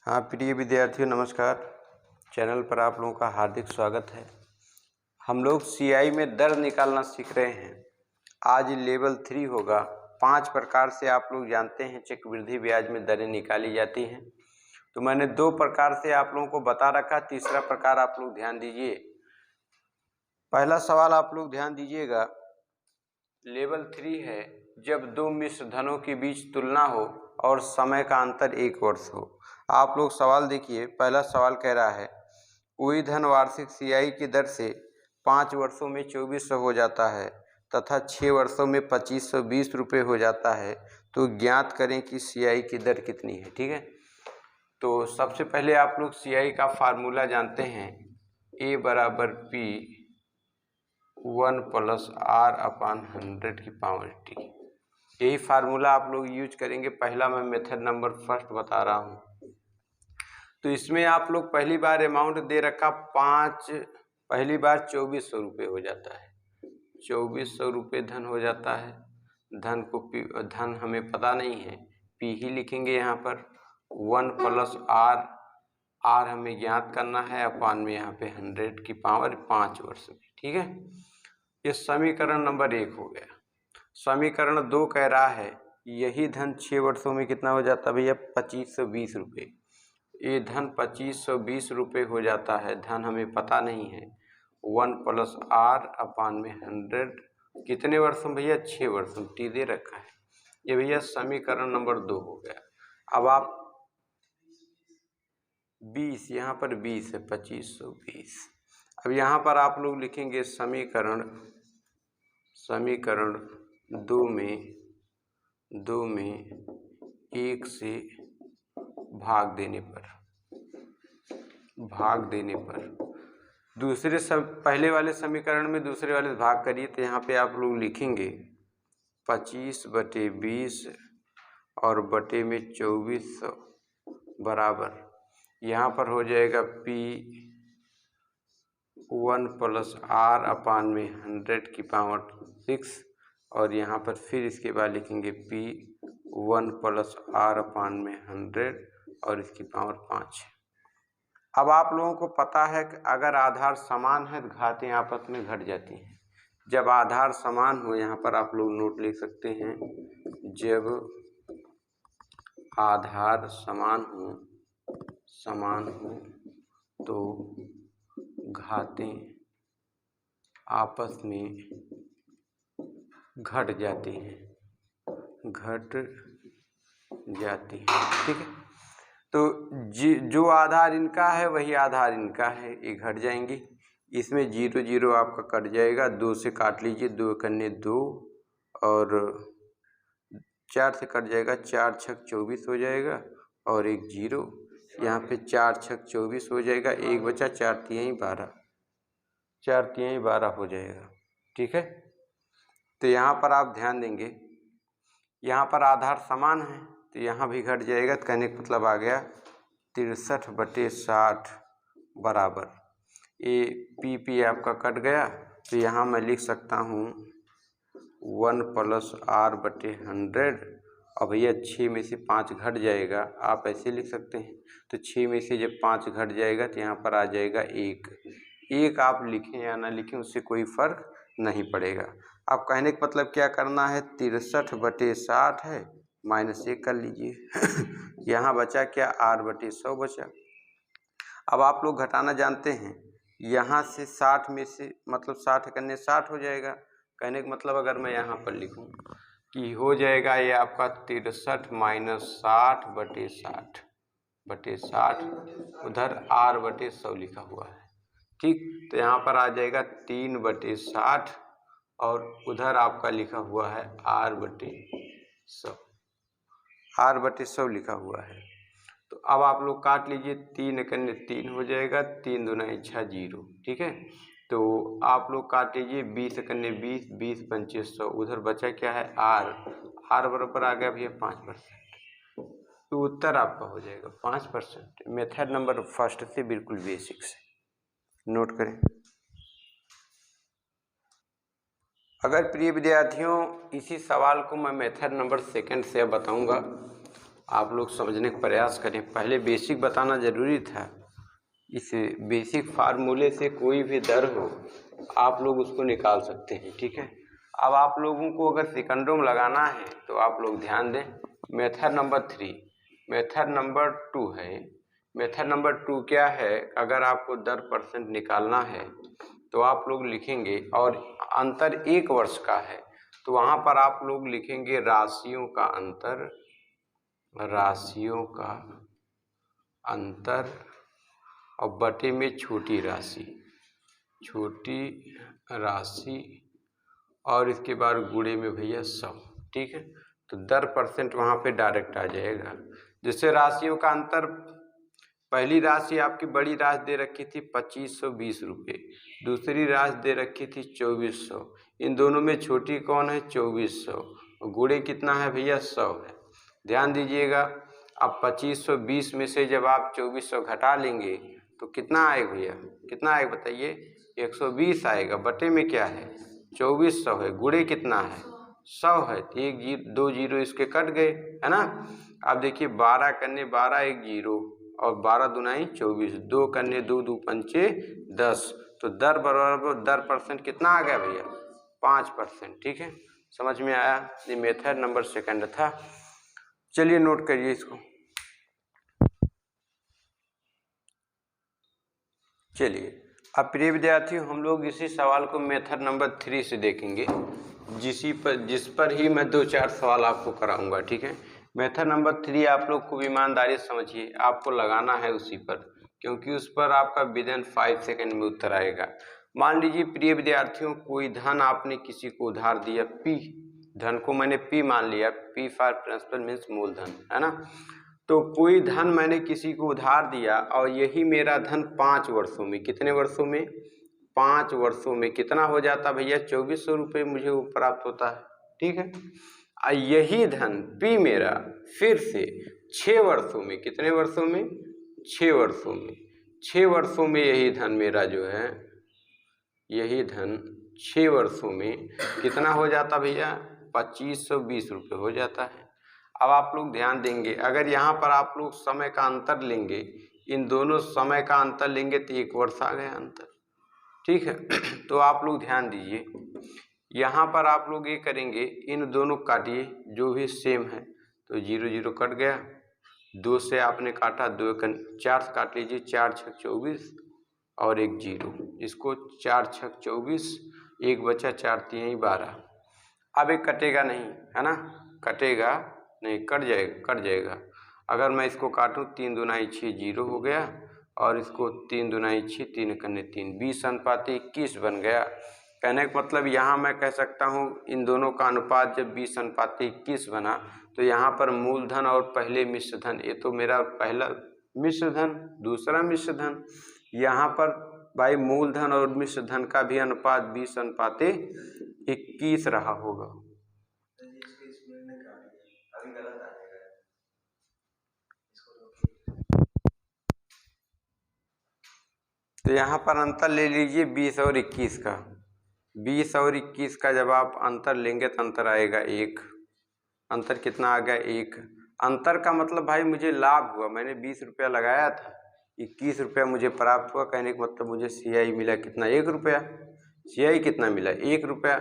हाँ प्रिय विद्यार्थियों नमस्कार। चैनल पर आप लोगों का हार्दिक स्वागत है। हम लोग सीआई में दर निकालना सीख रहे हैं। आज लेवल 3 होगा। 5 प्रकार से आप लोग जानते हैं चक्रवृद्धि ब्याज में दरें निकाली जाती हैं। तो मैंने 2 प्रकार से आप लोगों को बता रखा, तीसरा प्रकार आप लोग ध्यान दीजिए। पहला सवाल आप लोग ध्यान दीजिएगा। लेवल 3 है जब दो मिश्र धनों के बीच तुलना हो और समय का अंतर 1 वर्ष हो। आप लोग सवाल देखिए। पहला सवाल कह रहा है कोई धन वार्षिक सीआई की दर से 5 वर्षों में 2400 हो जाता है तथा 6 वर्षों में 2520 रुपये हो जाता है, तो ज्ञात करें कि सीआई की दर कितनी है। ठीक है, तो सबसे पहले आप लोग सीआई का फार्मूला जानते हैं। A बराबर P 1 + R/100⁻T। यही फार्मूला आप लोग यूज करेंगे। पहला मैं मेथड नंबर फर्स्ट बता रहा हूँ। तो इसमें आप लोग पहली बार अमाउंट दे रखा 5, पहली बार 2400 रुपये हो जाता है। 2400 रुपये धन हो जाता है। धन हमें पता नहीं है, पी ही लिखेंगे यहाँ पर। 1 + R हमें ज्ञात करना है, अपान में यहाँ पे 100⁻5 वर्ष में। ठीक है, ये समीकरण नंबर 1 हो गया। समीकरण 2 कह रहा है यही धन 6 वर्षों में कितना हो जाता है भैया, 2520 रुपये। ये धन 2520 रुपये हो जाता है। धन हमें पता नहीं है। 1 + R/100 कितने वर्षों भैया, 6 वर्षों। टी दे रखा है। ये भैया समीकरण नंबर 2 हो गया। अब आप 20, यहाँ पर 20 है, 2520। अब यहाँ पर आप लोग लिखेंगे समीकरण 2 में 1 से भाग देने पर दूसरे पहले वाले समीकरण में दूसरे वाले से भाग करिए, तो यहाँ पे आप लोग लिखेंगे 25/20 और बटे में 2400 बराबर, यहाँ पर हो जाएगा P 1 + R/100⁻6 और यहाँ पर फिर इसके बाद लिखेंगे P 1 + R/100 और इसकी पावर 5। अब आप लोगों को पता है कि अगर आधार समान है तो घातें आपस में घट जाती हैं। जब आधार समान हो, यहाँ पर आप लोग नोट लिख सकते हैं, जब आधार समान हो तो घातें आपस में घट जाती हैं। ठीक है, तो जो आधार इनका है वही आधार इनका है, ये घट जाएंगी। इसमें 0 0 आपका कट जाएगा। 2 से काट लीजिए, 2 कन्ने 2 और 4 से कट जाएगा, 4 छक 24 हो जाएगा और एक 0। यहाँ पे 4 छक 24 हो जाएगा, एक बचा, 4 तिहाई 12, 4 तिहाई 12 हो जाएगा। ठीक है, तो यहाँ पर आप ध्यान देंगे, यहाँ पर आधार समान है तो यहाँ भी घट जाएगा। तो कहने का मतलब आ गया 63/60 बराबर, ये पी आपका कट गया। तो यहाँ मैं लिख सकता हूँ 1 + R/100। अब भैया 6 में से 5 घट जाएगा, आप ऐसे लिख सकते हैं। तो 6 में से जब 5 घट जाएगा तो यहाँ पर आ जाएगा 1। आप लिखें या ना लिखें उससे कोई फर्क नहीं पड़ेगा। अब कहने का मतलब क्या करना है, 63/60 है, -1 कर लीजिए। यहाँ बचा क्या, R/100 बचा। अब आप लोग घटाना जानते हैं। यहाँ से 60 में से मतलब 60 करने 60 हो जाएगा। कहने का मतलब अगर मैं यहाँ पर लिखूँ कि हो जाएगा ये आपका 63 - 60/60 उधर R/100 लिखा हुआ है। ठीक, तो यहाँ पर आ जाएगा 3/60 और उधर आपका लिखा हुआ है R/100 लिखा हुआ है। तो अब आप लोग काट लीजिए, 3 कन्ने 3 हो जाएगा, 3 दूना 6 0। ठीक है, तो आप लोग काट लीजिए, 20 कन्ने 20, 20 पंचे 100, उधर बचा क्या है R बराबर आ गया भैया 5%। तो उत्तर आपका हो जाएगा 5%। मेथड नंबर फर्स्ट से बिल्कुल बेसिक से नोट करें। अगर प्रिय विद्यार्थियों इसी सवाल को मैं मेथड नंबर सेकंड से अब बताऊंगा, आप लोग समझने का प्रयास करें। पहले बेसिक बताना ज़रूरी था। इस बेसिक फार्मूले से कोई भी दर हो आप लोग उसको निकाल सकते हैं, ठीक है। अब आप लोगों को अगर सेकंडों में लगाना है तो आप लोग ध्यान दें। मेथड नंबर 3, मेथड नंबर 2 है। मेथड नंबर 2 क्या है, अगर आपको दर परसेंट निकालना है तो आप लोग लिखेंगे, और अंतर 1 वर्ष का है तो वहाँ पर आप लोग लिखेंगे राशियों का अंतर, राशियों का अंतर और बटे में छोटी राशि, छोटी राशि, और इसके बाद गुणे में भैया 100, ठीक है। तो दर परसेंट वहाँ पे डायरेक्ट आ जाएगा। जैसे राशियों का अंतर, पहली राशि आपकी बड़ी राशि दे रखी थी 2520 रुपये, दूसरी राशि दे रखी थी 2400, इन दोनों में छोटी कौन है 2400, और गुणे कितना है भैया 100 है। ध्यान दीजिएगा, अब 2520 में से जब आप 2400 घटा लेंगे तो कितना आएगा भैया, कितना आएगा बताइए, 120 आएगा, बटे में क्या है 2400 है, गुणे कितना है 100 है, तो 2 जीरो इसके कट गए, है ना। अब देखिए 12 कन्ने 12 1 जीरो, और 12 दूनाई 24, 2 कन्ने 2 2 पंचे 10, तो दर बराबर दर परसेंट कितना आ गया भैया 5%, ठीक है। समझ में आया, ये मेथड नंबर 2 था। चलिए नोट करिए इसको। चलिए अब प्रिय विद्यार्थियों, हम लोग इसी सवाल को मेथड नंबर 3 से देखेंगे, जिस पर ही मैं 2-4 सवाल आपको कराऊंगा, ठीक है। मेथड नंबर 3 आप लोग को ईमानदारी समझिए, आपको लगाना है उसी पर, क्योंकि उस पर आपका विदिन 5 सेकंड में उत्तर आएगा। मान लीजिए प्रिय विद्यार्थियों, कोई धन आपने किसी को उधार दिया, P धन को मैंने P मान लिया, P फॉर प्रिंसिपल मीन्स मूलधन, है ना। तो कोई धन मैंने किसी को उधार दिया और यही मेरा धन 5 वर्षों में, कितने वर्षों में 5 वर्षों में कितना हो जाता भैया 2400 रुपये मुझे वो प्राप्त होता है, ठीक है। यही धन P मेरा फिर से 6 वर्षों में, कितने वर्षों में 6 वर्षों में, 6 वर्षों में यही धन मेरा जो है, यही धन 6 वर्षों में कितना हो जाता भैया 2520 रुपये हो जाता है। अब आप लोग ध्यान देंगे, अगर यहाँ पर आप लोग समय का अंतर लेंगे, इन दोनों समय का अंतर लेंगे तो 1 वर्ष आ गया अंतर, ठीक है। तो आप लोग ध्यान दीजिए, यहाँ पर आप लोग ये करेंगे, इन दोनों काटिए जो भी सेम है, तो 0 0 कट गया, 2 से आपने काटा, 2 4 से काट लीजिए, 4 6 24 और 1 0, इसको 4 6 24, 1 बचा, 4 3 12। अब एक कटेगा नहीं, है ना, कटेगा नहीं, कट जाएगा। अगर मैं इसको काटूँ 3 दूनाई 6 0 हो गया, और इसको 3 दूनाई 6, 3 कन्ने 3, 20 अनुपात 21 बन गया। कहने का मतलब यहाँ मैं कह सकता हूँ इन दोनों का अनुपात जब 20 अनुपात 21 बना, तो यहाँ पर मूलधन और पहले मिश्र धन, ये तो मेरा पहला मिश्र धन, दूसरा मिश्र धन, यहाँ पर भाई मूलधन और मिश्र धन का भी अनुपात 20 अनुपात 21 रहा होगा। तो यहाँ पर अंतर ले लीजिए 20 और 21 का, 20 और 21 का जब आप अंतर लेंगे तो अंतर आएगा 1, अंतर कितना आ गया 1। अंतर का मतलब भाई मुझे लाभ हुआ, मैंने 20 रुपया लगाया था, 21 रुपया मुझे प्राप्त हुआ, कहने का मतलब मुझे CI मिला कितना 1 रुपया, CI कितना मिला 1 रुपया।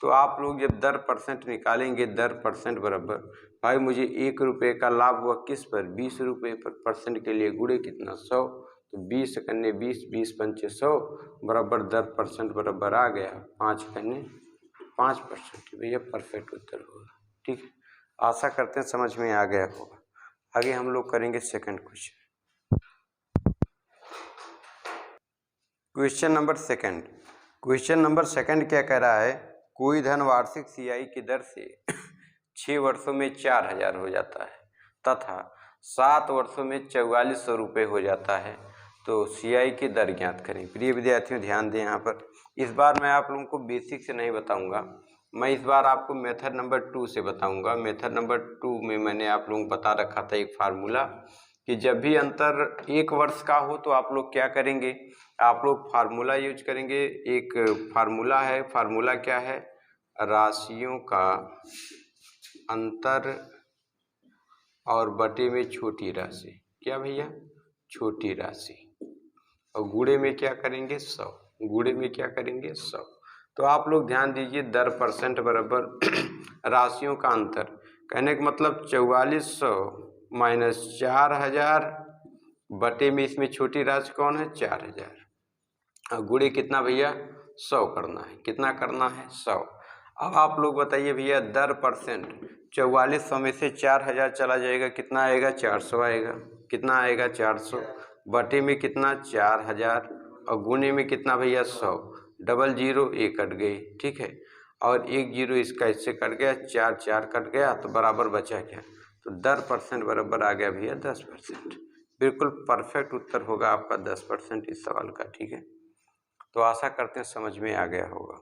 तो आप लोग जब दर परसेंट निकालेंगे, दर परसेंट बराबर भाई मुझे 1 रुपये का लाभ हुआ किस पर 20 रुपये पर, परसेंट के लिए गुणे कितना 100, तो 20 कन्ने 20, 20 पंचे 100 बराबर दर परसेंट बराबर आ गया 5 कन्ने 5%, भैया परफेक्ट उत्तर होगा, ठीक है। आशा करते हैं समझ में आ गया होगा। आगे हम लोग करेंगे second question. Question number second, question number second क्या कह रहा है, कोई धन वार्षिक CI की दर से 6 वर्षों में 4000 हो जाता है तथा 7 वर्षों में 4400 रुपये हो जाता है, तो CI की दर ज्ञात करें। प्रिय विद्यार्थियों ध्यान दें, यहाँ पर इस बार मैं आप लोगों को बेसिक से नहीं बताऊंगा, मैं इस बार आपको मेथड नंबर 2 से बताऊंगा। मेथड नंबर 2 में मैंने आप लोगों को बता रखा था एक फार्मूला, कि जब भी अंतर 1 वर्ष का हो तो आप लोग क्या करेंगे, आप लोग फार्मूला यूज करेंगे। एक फार्मूला है, फार्मूला क्या है, राशियों का अंतर और बटे में छोटी राशि, क्या भैया, छोटी राशि, और गुणे में क्या करेंगे 100, गुणे में क्या करेंगे 100। तो आप लोग ध्यान दीजिए, दर परसेंट बराबर राशियों का अंतर, कहने का मतलब 4400 माइनस 4000 बटे में इसमें छोटी राशि कौन है 4000, और गुणे कितना भैया 100 करना है, कितना करना है 100। अब आप लोग बताइए भैया दर परसेंट, 4400 में से 4000 चला जाएगा, कितना आएगा 400 आएगा, कितना आएगा 400, बटे में कितना 4000, और गुणे में कितना भैया 100, डबल जीरो एक कट गई, ठीक है, और एक जीरो इसका इससे कट गया, 4 4 कट गया, तो बराबर बचा क्या, तो दर परसेंट बराबर आ गया भैया 10%। बिल्कुल परफेक्ट उत्तर होगा आपका 10% इस सवाल का, ठीक है। तो आशा करते हैं समझ में आ गया होगा।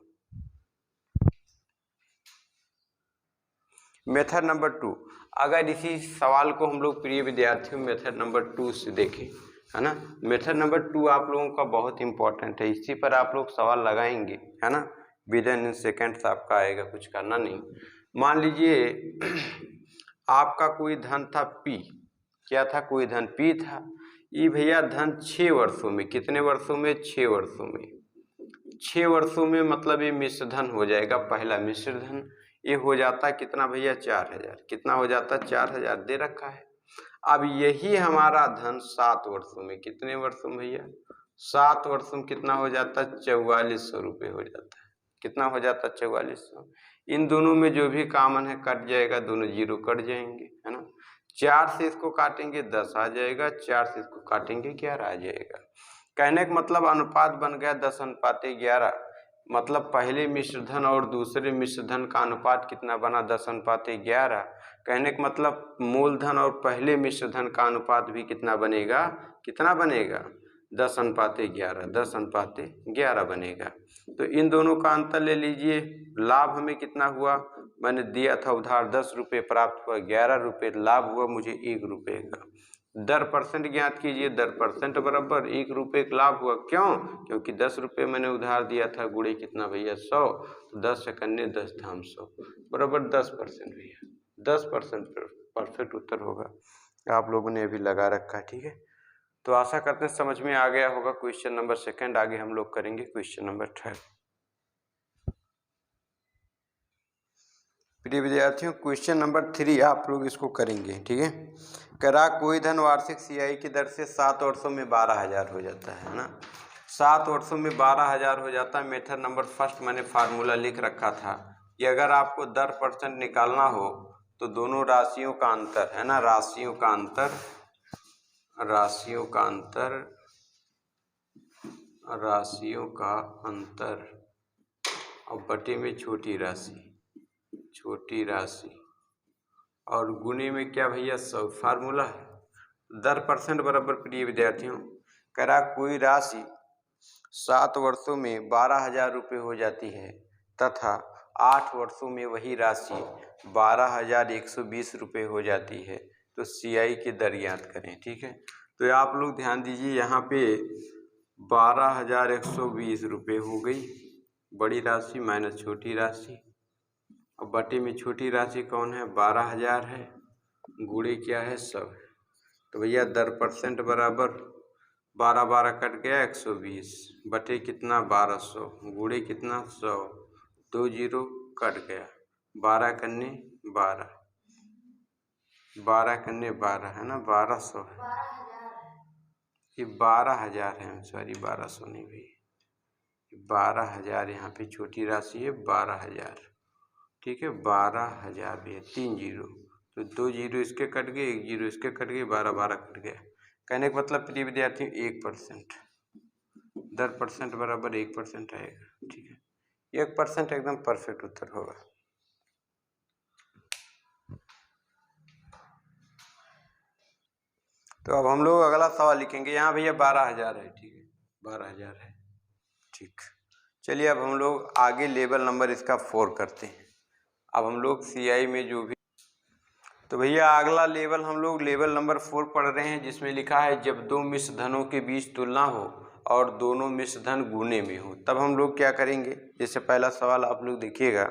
मेथड नंबर 2, अगर इसी सवाल को हम लोग प्रिय विद्यार्थियों मेथड नंबर 2 से देखें, है ना, मेथड नंबर 2 आप लोगों का बहुत इंपॉर्टेंट है, इसी पर आप लोग सवाल लगाएंगे, है ना, विदिन इन सेकेंड्स आपका आएगा, कुछ करना नहीं। मान लीजिए आपका कोई धन था P, क्या था, कोई धन P था, ये भैया धन 6 वर्षों में, कितने वर्षों में 6 वर्षों में, 6 वर्षों में मतलब ये मिश्र धन हो जाएगा, पहला मिश्र धन, ये हो जाता कितना भैया 4000, कितना हो जाता 4000 दे रखा है। अब यही हमारा धन 7 वर्षों में, कितने वर्षों में भैया 7 वर्षों में कितना हो जाता 4400 रुपये हो जाता है, कितना हो जाता 4400। इन दोनों में जो भी कॉमन है कट जाएगा, दोनों जीरो कट जाएंगे, है ना, 4 से इसको काटेंगे 10 आ जाएगा, 4 से इसको काटेंगे 11 आ जाएगा। कहने का मतलब अनुपात बन गया 10:11, मतलब पहले मिश्र धन और दूसरे मिश्र धन का अनुपात कितना बना 10:11। कहने का मतलब मूलधन और पहले मिश्र धन का अनुपात भी कितना बनेगा, कितना बनेगा 10:11, 10:11 बनेगा। तो इन दोनों का अंतर ले लीजिए, लाभ हमें कितना हुआ, मैंने दिया था उधार 10 रुपये, प्राप्त हुआ 11 रुपये, लाभ हुआ मुझे 1 रुपये का। दर परसेंट ज्ञात कीजिए, दर परसेंट बराबर 1 रुपये का लाभ हुआ, क्यों, क्योंकि 10 रुपये मैंने उधार दिया था, गुणे कितना भैया 100, तो 10 सेकंड 10 धाम 100 बराबर 10% भैया, 10% परफेक्ट उत्तर होगा, आप लोगों ने अभी लगा रखा है, ठीक है। तो आशा करते हैं समझ में आ गया होगा क्वेश्चन नंबर 2। आगे हम लोग करेंगे क्वेश्चन नंबर 3। प्रिय विद्यार्थियों क्वेश्चन नंबर 3 आप लोग इसको करेंगे, ठीक है। करा कोई धन वार्षिक CI की दर से 7 वर्षों में 12000 हो जाता है ना, 7 वर्षों में 12000 हो जाता है। मेथड नंबर 1 मैंने फार्मूला लिख रखा था कि अगर आपको दर परसेंट निकालना हो तो दोनों राशियों का अंतर, है ना, राशियों का अंतर, राशियों का अंतर, राशियों का अंतर और बटे में छोटी राशि, छोटी राशि, और गुणे में क्या भैया 100, फार्मूला है दर परसेंट बराबर। प्रिय विद्यार्थियों करा कोई राशि 7 वर्षों में 12000 रुपये हो जाती है तथा 8 वर्षों में वही राशि 12120 रुपये हो जाती है, तो CI की दर ज्ञात करें, ठीक है। तो आप लोग ध्यान दीजिए, यहाँ पे 12120 रुपये हो गई बड़ी राशि माइनस छोटी राशि, और बटे में छोटी राशि कौन है 12000 है, गुणे क्या है 100, तो भैया दर परसेंट बराबर 12 12 कट गया 120, बटे कितना 1200, गुणे कितना 100, 2 जीरो कट गया, 12 कन्ने 12, 12 कन्ने 12 है ना, 1200 है, ये 12000 है, सॉरी 1200 नहीं भैया, 12000 यहाँ पे छोटी राशि है 12000, ठीक है, 12000 भी है, 3 जीरो, तो 2 जीरो इसके कट गए, 1 जीरो इसके कट गए, 12 12 कट गया। कहने का मतलब प्रिय विद्यार्थियों 1%, दर परसेंट बराबर 1% आएगा, ठीक है, 1% एकदम परफेक्ट उत्तर होगा। तो अब हम लोग अगला सवाल लिखेंगे, यहाँ भैया 12000 है, ठीक है, 12000 है, ठीक। चलिए अब हम लोग आगे लेवल नंबर इसका 4 करते हैं। अब हम लोग CI में जो भी, तो भैया अगला लेवल हम लोग लेवल नंबर 4 पढ़ रहे हैं, जिसमें लिखा है जब दो मिश्र धनों के बीच तुलना हो और दोनों मिश्र धन गुणे में हो, तब हम लोग क्या करेंगे। जैसे पहला सवाल आप लोग देखिएगा,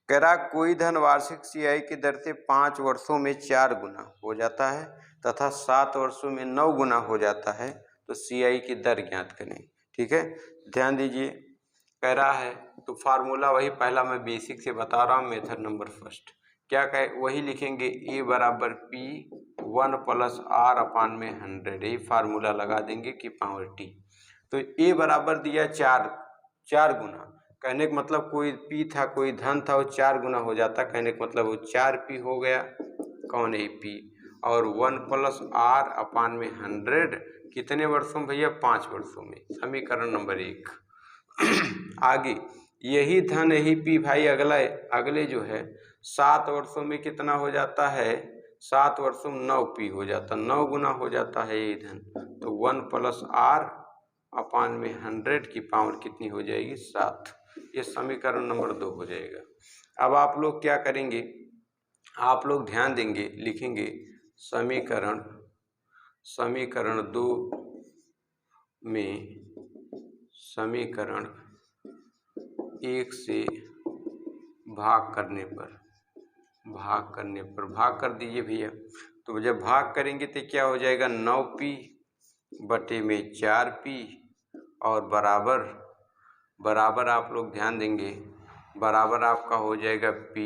कह रहा कोई धन वार्षिक सीआई की दर से 5 वर्षों में 4 गुना हो जाता है तथा 7 वर्षों में 9 गुना हो जाता है, तो सीआई की दर ज्ञात करें। ठीक है, ध्यान दीजिए, कह रहा है तो फार्मूला वही पहला मैं बेसिक से बता रहा हूँ, मेथड नंबर फर्स्ट क्या कहे वही लिखेंगे, ए बराबर पी 1 प्लस आर अपान में 100, यही फार्मूला लगा देंगे कि पावर टी। तो ए बराबर दिया 4 गुना, कहने का मतलब कोई पी था कोई धन था, वो 4 गुना हो जाता, कहने का मतलब वो 4 पी हो गया, कौन है पी, और 1 प्लस आर अपान में 100 कितने वर्षों में भैया, 5 वर्षों में, समीकरण नंबर 1। आगे यही धन यही पी भाई अगले जो है 7 वर्षों में कितना हो जाता है, 7 वर्षों में 9 पी हो जाता, 9 गुना हो जाता है यही धन, तो 1 प्लस आर अपान में 100 की पावर कितनी हो जाएगी, 7। ये समीकरण नंबर 2 हो जाएगा। अब आप लोग क्या करेंगे, आप लोग ध्यान देंगे, लिखेंगे समीकरण 2 में समीकरण 1 से भाग कर दीजिए भैया। तो जब भाग करेंगे तो क्या हो जाएगा, 9p बटे में 4p और बराबर आप लोग ध्यान देंगे, बराबर आपका हो जाएगा p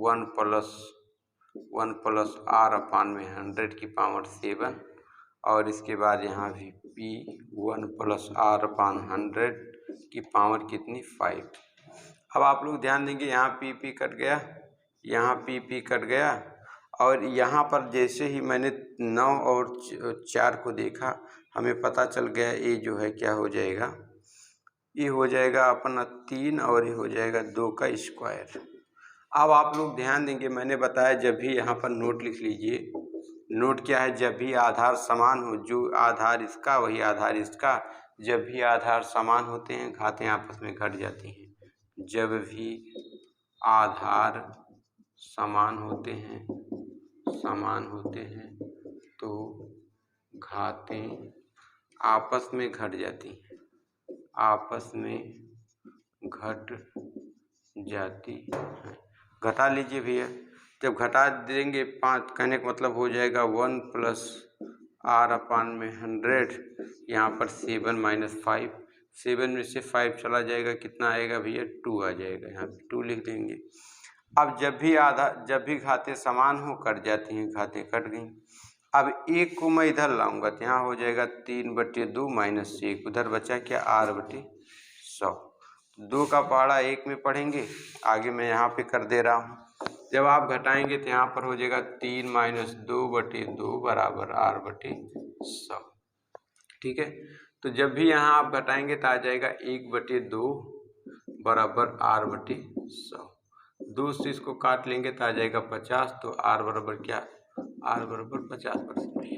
1 प्लस आर अपान में 100 की पावर 7, और इसके बाद यहाँ भी p 1 प्लस आर अपान 100 की पावर कितनी, 5। अब आप लोग ध्यान देंगे, यहाँ p कट गया, यहाँ p कट गया, और यहाँ पर जैसे ही मैंने 9 और 4 को देखा, हमें पता चल गया ये जो है क्या हो जाएगा, ये हो जाएगा अपना 3 और ये हो जाएगा 2 का स्क्वायर। अब आप लोग ध्यान देंगे, मैंने बताया जब भी यहाँ पर नोट लिख लीजिए, नोट क्या है, जब भी आधार समान हो, जो आधार इसका वही आधार इसका, जब भी आधार समान होते हैं घातें आपस में घट जाती हैं, जब भी आधार समान होते हैं तो घातें आपस में घट जाती हैं, घटा लीजिए भैया। जब घटा देंगे 5, कहने का मतलब हो जाएगा 1 प्लस आर अपान में 100, यहाँ पर 7 माइनस 5, 7 में से 5 चला जाएगा, कितना आएगा भैया, 2 आ जाएगा, यहाँ पे 2 लिख देंगे। अब जब भी घातें समान हो कट जाती हैं, घातें कट गई। अब 1 को मैं इधर लाऊंगा तो यहाँ हो जाएगा 3/2 माइनस 1, उधर बचा क्या, r/100। 2 का पहाड़ा 1 में पढ़ेंगे, आगे मैं यहाँ पे कर दे रहा हूँ। जब आप घटाएंगे तो यहाँ पर हो जाएगा 3 माइनस 2/2 बराबर r/100। ठीक है, तो जब भी यहाँ आप घटाएंगे तो आ जाएगा 1/2 बराबर r/100। 2 से इसको काट लेंगे तो आ जाएगा 50, तो r बराबर क्या, r बराबर 50%,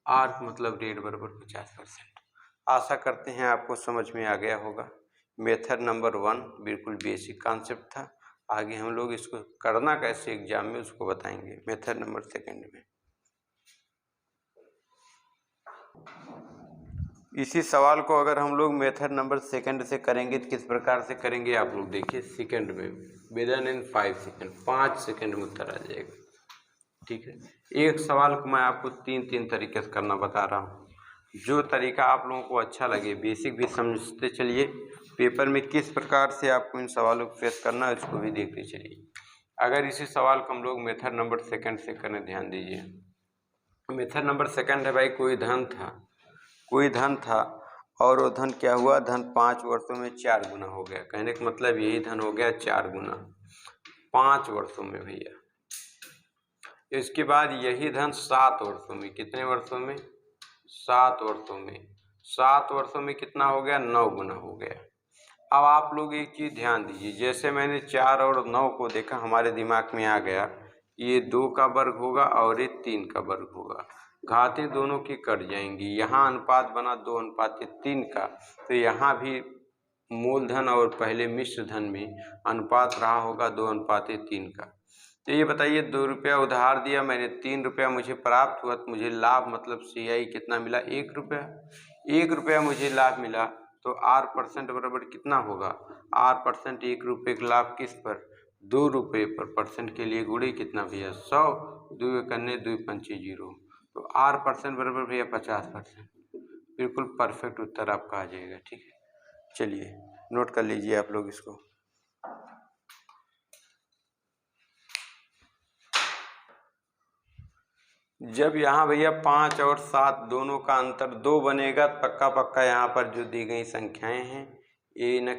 r मतलब रेट बराबर 50%। आशा करते हैं आपको समझ में आ गया होगा। मेथड नंबर 1 बिल्कुल बेसिक कॉन्सेप्ट था, आगे हम लोग इसको करना कैसे एग्जाम में उसको बताएंगे मेथड नंबर 2 में। इसी सवाल को अगर हम लोग मेथड नंबर 2 से करेंगे तो किस प्रकार से करेंगे, आप लोग देखिए, सेकंड में विदिन इन 5 सेकंड, 5 सेकंड में उत्तर आ जाएगा। ठीक है, एक सवाल को मैं आपको 3 तरीके से करना बता रहा हूँ, जो तरीका आप लोगों को अच्छा लगे, बेसिक भी समझते चलिए, पेपर में किस प्रकार से आपको इन सवालों को फेस करना है उसको भी देखते चलिए। अगर इसी सवाल को हम लोग मेथड नंबर 2 से करें, ध्यान दीजिए, मेथड नंबर 2 है भाई, कोई धन था और वो धन क्या हुआ, धन 5 वर्षों में 4 गुना हो गया, कहने का मतलब यही धन हो गया 4 गुना 5 वर्षों में भैया। इसके बाद यही धन 7 वर्षों में, कितने वर्षों में, 7 वर्षों में, 7 वर्षों में कितना हो गया, 9 गुना हो गया। अब आप लोग एक चीज़ ध्यान दीजिए, जैसे मैंने 4 और 9 को देखा, हमारे दिमाग में आ गया ये 2 का वर्ग होगा और ये 3 का वर्ग होगा, घातें दोनों की कट जाएंगी, यहाँ अनुपात बना 2:3 का, तो यहाँ भी मूलधन और पहले मिश्र धन में अनुपात रहा होगा 2:3 का। तो ये बताइए, 2 रुपया उधार दिया मैंने, 3 रुपया मुझे प्राप्त हुआ, तो मुझे लाभ मतलब CI कितना मिला, 1 रुपया, 1 रुपया मुझे लाभ मिला, तो R% बराबर कितना होगा, R% 1 रुपये का लाभ किस पर, 2 रुपये पर परसेंट के लिए गुणे कितना भैया 100, 2 एकन्ने 2 पंचे 0, तो R% बराबर भैया 50%। बिल्कुल परफेक्ट उत्तर आपका आ जाएगा। ठीक है, चलिए नोट कर लीजिए आप लोग इसको। जब यहाँ भैया 5 और 7 दोनों का अंतर 2 बनेगा, पक्का पक्का यहाँ पर जो दी गई संख्याएं हैं ये न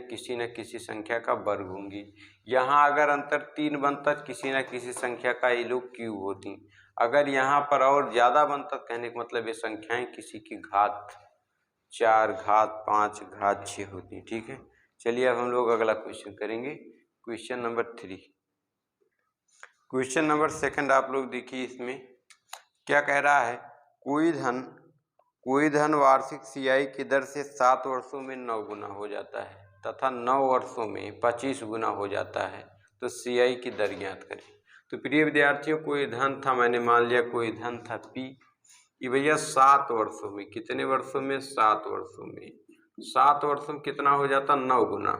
किसी संख्या का वर्ग होंगी। यहाँ अगर अंतर 3 बनता किसी न किसी संख्या का ये लोग क्यूब होती। अगर यहाँ पर और ज़्यादा बनता, कहने का मतलब ये संख्याएं किसी की घात 4, घात 5, घात 6 होती। ठीक है, चलिए अब हम लोग अगला क्वेश्चन करेंगे, क्वेश्चन नंबर 3। क्वेश्चन नंबर 2 आप लोग देखिए, इसमें क्या कह रहा है, कोई धन वार्षिक CI की दर से 7 वर्षों में 9 गुना हो जाता है तथा 9 वर्षों में 25 गुना हो जाता है, तो CI की दर ज्ञात करें। तो प्रिय विद्यार्थियों, कोई धन था, मैंने मान लिया कोई धन था P, ये भैया 7 वर्षों में, कितने वर्षों में, 7 वर्षों में, 7 वर्षों में कितना हो जाता, 9 गुना।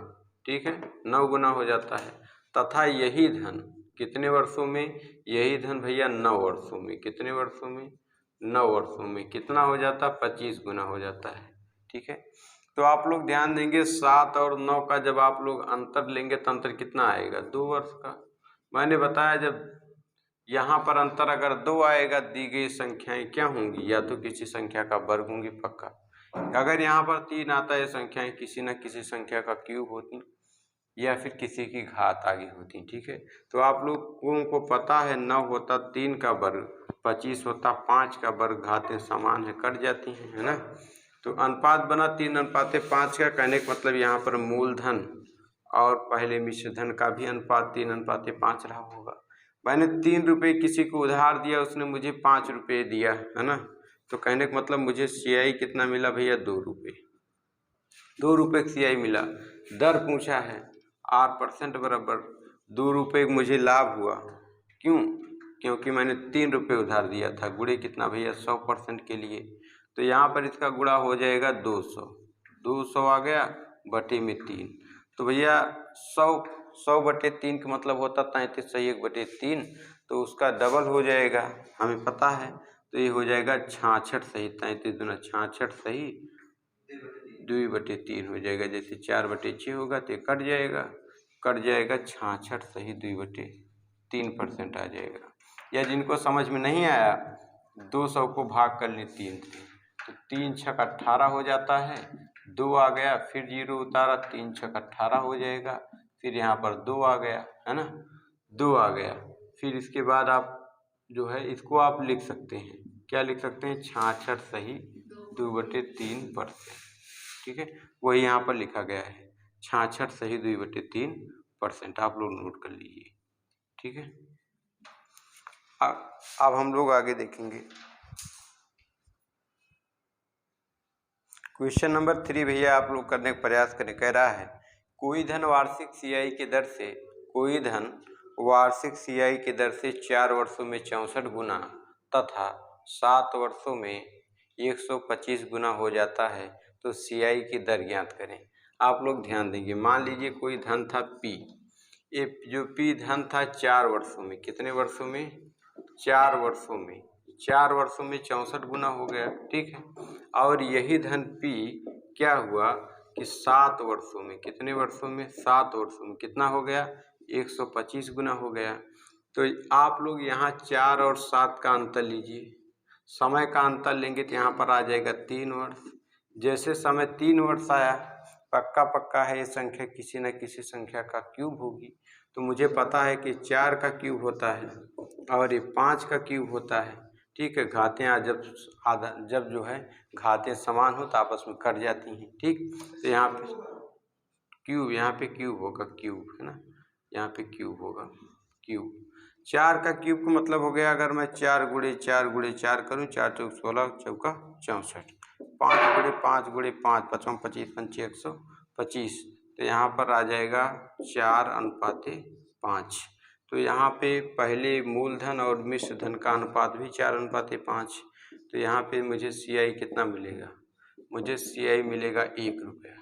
ठीक है, 9 गुना हो जाता है, तथा यही धन कितने वर्षों में, यही धन भैया 9 वर्षों में, कितने वर्षों में, 9 वर्षों में कितना हो जाता, 25 गुना हो जाता है। ठीक है, तो आप लोग ध्यान देंगे 7 और 9 का जब आप लोग अंतर लेंगे तो अंतर कितना आएगा, 2 वर्ष का। मैंने बताया जब यहाँ पर अंतर अगर 2 आएगा, दी गई संख्याएं क्या होंगी, या तो किसी संख्या का वर्ग होंगी पक्का। अगर यहाँ पर 3 आता है, संख्याएं किसी न किसी संख्या का क्यूब होती या फिर किसी की घात आगे होती। ठीक है, तो आप लोगों को पता है 9 होता 3 का वर्ग, 25 होता 5 का वर्ग, घातें समान है कट जाती हैं, है ना। तो अनुपात बना 3:5 का, कहने का मतलब यहाँ पर मूलधन और पहले मिश्र धन का भी अनुपात 3:5 रहा होगा। मैंने 3 रुपये किसी को उधार दिया, उसने मुझे 5 रुपये दिया, है ना, तो कहने का मतलब मुझे CI कितना मिला भैया, 2 रुपये, 2 रुपये CI मिला। दर पूछा है, R% बराबर 2 रुपये मुझे लाभ हुआ, क्यों, क्योंकि मैंने 3 रुपये उधार दिया था, गुणे कितना भैया 100% के लिए, तो यहाँ पर इसका गुणा हो जाएगा 200, 200 आ गया बटे में 3, तो भैया 100 बटे 3 का मतलब होता 33/1/3, तो उसका डबल हो जाएगा, हमें पता है, तो ये हो जाएगा 66 सही, 33 दूना 66 सही 2/3 हो जाएगा। जैसे 4/6 होगा तो कट जाएगा 66 सही 2/3% आ जाएगा। या जिनको समझ में नहीं आया, 200 को भाग कर लें 3 से, तो 3 छक 18 हो जाता है, 2 आ गया, फिर 0 उतारा, 3 छक 18 हो जाएगा, फिर यहाँ पर 2 आ गया, है ना, 2 आ गया, फिर इसके बाद आप जो है इसको आप लिख सकते हैं, क्या लिख सकते हैं, 66 सही 2/3%। ठीक है, वही यहाँ पर लिखा गया है, 66 सही 2/3%, आप लोग नोट कर लीजिए। ठीक है, अब हम लोग आगे देखेंगे क्वेश्चन नंबर 3। भैया आप लोग करने का प्रयास करें, कह रहा है कोई धन वार्षिक CI की दर से, कोई धन वार्षिक CI की दर से 4 वर्षों में 64 गुना तथा 7 वर्षों में 125 गुना हो जाता है, तो CI की दर ज्ञात करें। आप लोग ध्यान देंगे, मान लीजिए कोई धन था P, ये जो P धन था 4 वर्षों में, कितने वर्षों में, 4 वर्षों में, 4 वर्षों में 64 गुना हो गया। ठीक है, और यही धन P क्या हुआ कि 7 वर्षों में, कितने वर्षों में, 7 वर्षों में कितना हो गया, 125 गुना हो गया। तो आप लोग यहाँ 4 और 7 का अंतर लीजिए, समय का अंतर लेंगे तो यहाँ पर आ जाएगा 3 वर्ष। जैसे समय 3 वर्ष आया, पक्का पक्का है ये संख्या किसी न किसी संख्या का क्यूब होगी, तो मुझे पता है कि 4 का क्यूब होता है और ये 5 का क्यूब होता है। ठीक है, घातें जब जो है घातें समान हो तो आपस में कट जाती हैं। ठीक, तो यहाँ पे क्यूब, यहाँ पे क्यूब होगा, क्यूब है ना, यहाँ पे क्यूब होगा, क्यूब 4 का क्यूब का मतलब हो गया, अगर मैं 4 गुणे 4 गुणे 4 करूँ, 4 चौक 16, चौका 64, 5 गुणे 5 गुणे 5, 5 25 पंचे 125, तो यहाँ पर आ जाएगा 4:5। तो यहाँ पे पहले मूलधन और मिश्र धन का अनुपात भी 4:5, तो यहाँ पे मुझे CI कितना मिलेगा, मुझे CI मिलेगा 1 रुपया।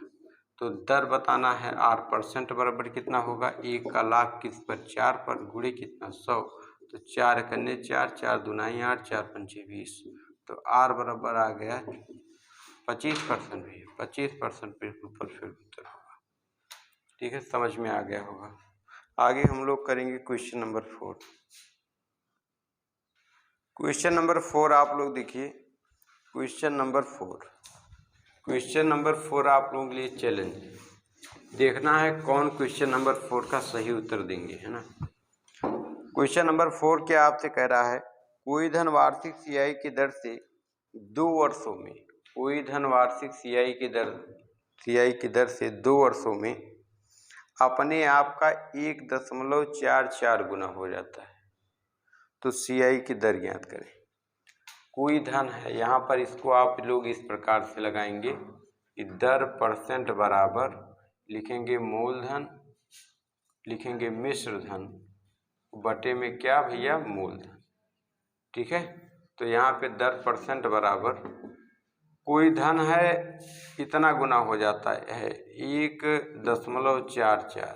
तो दर बताना है, आर परसेंट बराबर कितना होगा, 1 का लाख किस पर, 4 पर, गुणे कितना 100, तो 4 कन्ने 4, 4 दूनाई 8, 4 पंचे 20, तो आर बराबर आ गया 25% भी, 25% बिल्कुल परफेक्ट उत्तर होगा। ठीक है, समझ में आ गया होगा। आगे हम लोग करेंगे क्वेश्चन नंबर 4। क्वेश्चन नंबर 4 आप लोग देखिए, क्वेश्चन नंबर 4 आप लोगों के लिए चैलेंज, देखना है कौन क्वेश्चन नंबर 4 का सही उत्तर देंगे, है ना। क्वेश्चन नंबर 4 क्या आपसे कह रहा है, कोई धन वार्षिक सीआई की दर से 2 वर्षों में, कोई धन वार्षिक सीआई की दर से 2 वर्षों में अपने आप का 1.44 गुना हो जाता है, तो सीआई की दर ज्ञात करें। कोई धन है, यहाँ पर इसको आप लोग इस प्रकार से लगाएंगे कि दर परसेंट बराबर लिखेंगे मूलधन, लिखेंगे मिश्र धन बटे में क्या भैया, मूलधन। ठीक है, तो यहाँ पे दर परसेंट बराबर कोई धन है इतना गुना हो जाता है 1.44,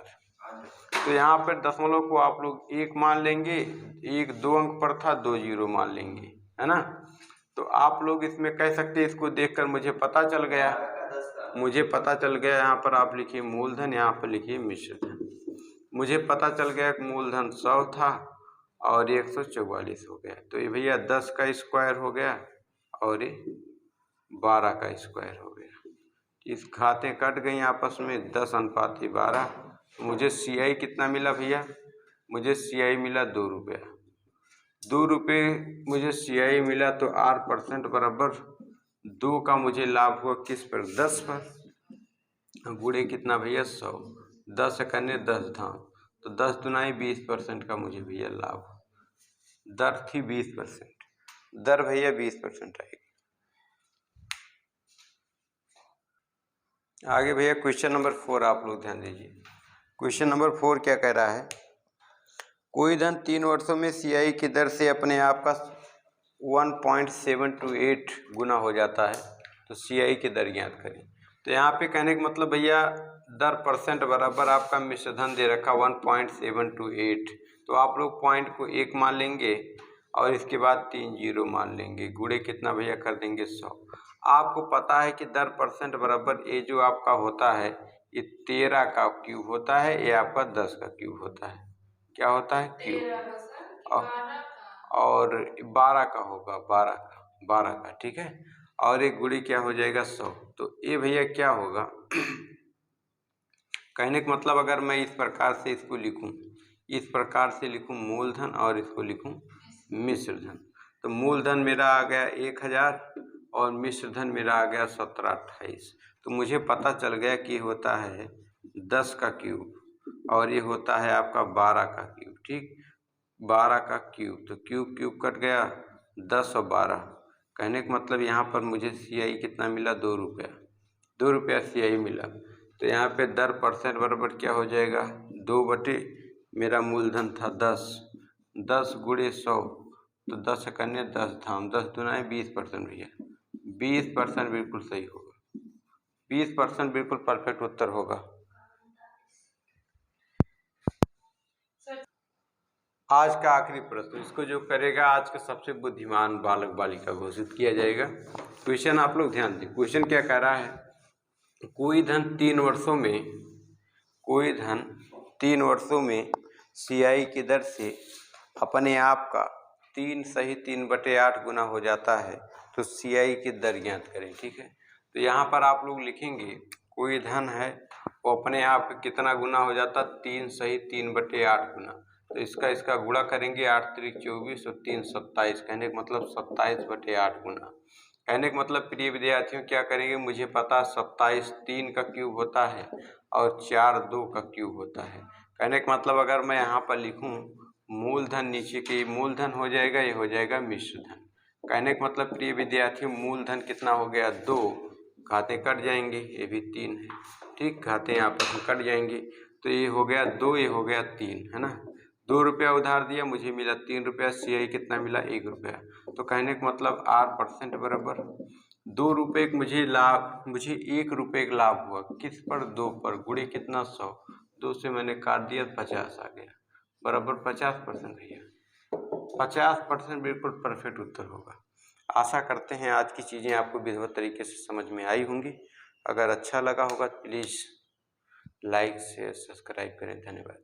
तो यहाँ पर दशमलव को आप लोग 1 मान लेंगे, 1 2 अंक पर था, 2 0 मान लेंगे, है ना। तो आप लोग इसमें कह सकते हैं, इसको देखकर मुझे पता चल गया, यहाँ पर आप लिखिए मूलधन, यहाँ पर लिखिए मिश्र धन। मुझे पता चल गया कि मूलधन 100 था और 144 हो गया, तो ये भैया 10 का स्क्वायर हो गया और ये 12 का स्क्वायर हो गया। इस खाते कट गई आपस में, 10:12। मुझे सीआई कितना मिला भैया, मुझे सीआई मिला 2 रुपया, 2 रुपये मुझे सीआई मिला, तो आर परसेंट बराबर 2 का मुझे लाभ हुआ किस पर, 10 पर, गुणे कितना भैया 100, 10 करने 10 धाम, तो 10 दुनाई 20% का मुझे भैया लाभ, दर थी 20%, दर भैया 20% आएगी। आगे भैया क्वेश्चन नंबर 4 आप लोग ध्यान दीजिए। क्वेश्चन नंबर 4 क्या कह रहा है, कोई धन 3 वर्षों में सीआई की दर से अपने आप का 1.728 गुना हो जाता है, तो सीआई की दर ज्ञात करें। तो यहाँ पे कहने का मतलब भैया दर परसेंट बराबर आपका मिश्र धन दे रखा 1.728, तो आप लोग पॉइंट को 1 मान लेंगे और इसके बाद 3 0 मान लेंगे, गुणे कितना भैया कर देंगे 100। आपको पता है कि दर परसेंट बराबर ये जो आपका होता है ये 13 का क्यूब होता है, ये आपका 10 का क्यूब होता है, क्या होता है क्यूब, और 12 का होगा, 12 का, ठीक है, और एक गुणी क्या हो जाएगा 100, तो ये भैया क्या होगा कहने का मतलब अगर मैं इस प्रकार से इसको लिखूं, इस प्रकार से लिखूं मूलधन और इसको लिखूं मिश्र धन, तो मूलधन मेरा आ गया 1000 और मिश्र धन मेरा आ गया 1728, तो मुझे पता चल गया कि होता है 10 का क्यूब और ये होता है आपका 12 का क्यूब, ठीक, 12 का क्यूब, तो क्यूब क्यूब कट गया, 10 और 12, कहने का मतलब यहाँ पर मुझे सीआई कितना मिला, 2 रुपया, 2 रुपया सीआई मिला। तो यहाँ पे दर परसेंट बराबर क्या हो जाएगा, 2 बटे मेरा मूलधन था 10, 10 गुणे 100, तो 10 करने 10 धाम, 10 दुनाए 20% भैया, 20% बिल्कुल सही होगा, 20% बिल्कुल परफेक्ट उत्तर होगा। आज का आखिरी प्रश्न, इसको जो करेगा आज का सबसे बुद्धिमान बालक बालिका घोषित किया जाएगा। क्वेश्चन आप लोग ध्यान दें, क्वेश्चन क्या कह रहा है, कोई धन 3 वर्षों में, कोई धन 3 वर्षों में सीआई की दर से अपने आप का 3 सही 3/8 गुना हो जाता है, तो सीआई की दर ज्ञात करें। ठीक है, तो यहाँ पर आप लोग लिखेंगे कोई धन है वो अपने आप कितना गुना हो जाता, 3 सही 3/8 गुना, तो इसका गुणा करेंगे, 8 त्रिक 24 और 3 27, कहने का मतलब 27/8 गुना। कहने का मतलब प्रिय विद्यार्थियों क्या करेंगे, मुझे पता 27 3 का क्यूब होता है और 4 2 का क्यूब होता है। कहने का मतलब अगर मैं यहाँ पर लिखूँ मूलधन, नीचे के मूलधन हो जाएगा, ये हो जाएगा मिश्र धन। कहने का मतलब प्रिय विद्यार्थियों मूलधन कितना हो गया 2, खाते कट जाएंगे, ये भी 3 है, ठीक, खाते आपस में कट जाएंगे, तो ये हो गया 2, ये हो गया 3, है ना। 2 रुपया उधार दिया, मुझे मिला 3 रुपया, सीआई कितना मिला 1 रुपया। तो कहने का मतलब आर परसेंट बराबर 2 रुपये का मुझे 1 रुपये का लाभ हुआ। किस पर? 2 पर। गुणे कितना? 100। 2 से मैंने काट दिया, 50 आ गया, बराबर 50% भैया। 50% बिल्कुल परफेक्ट उत्तर होगा। आशा करते हैं आज की चीज़ें आपको विधिवत तरीके से समझ में आई होंगी। अगर अच्छा लगा होगा तो प्लीज़ लाइक शेयर सब्सक्राइब करें। धन्यवाद।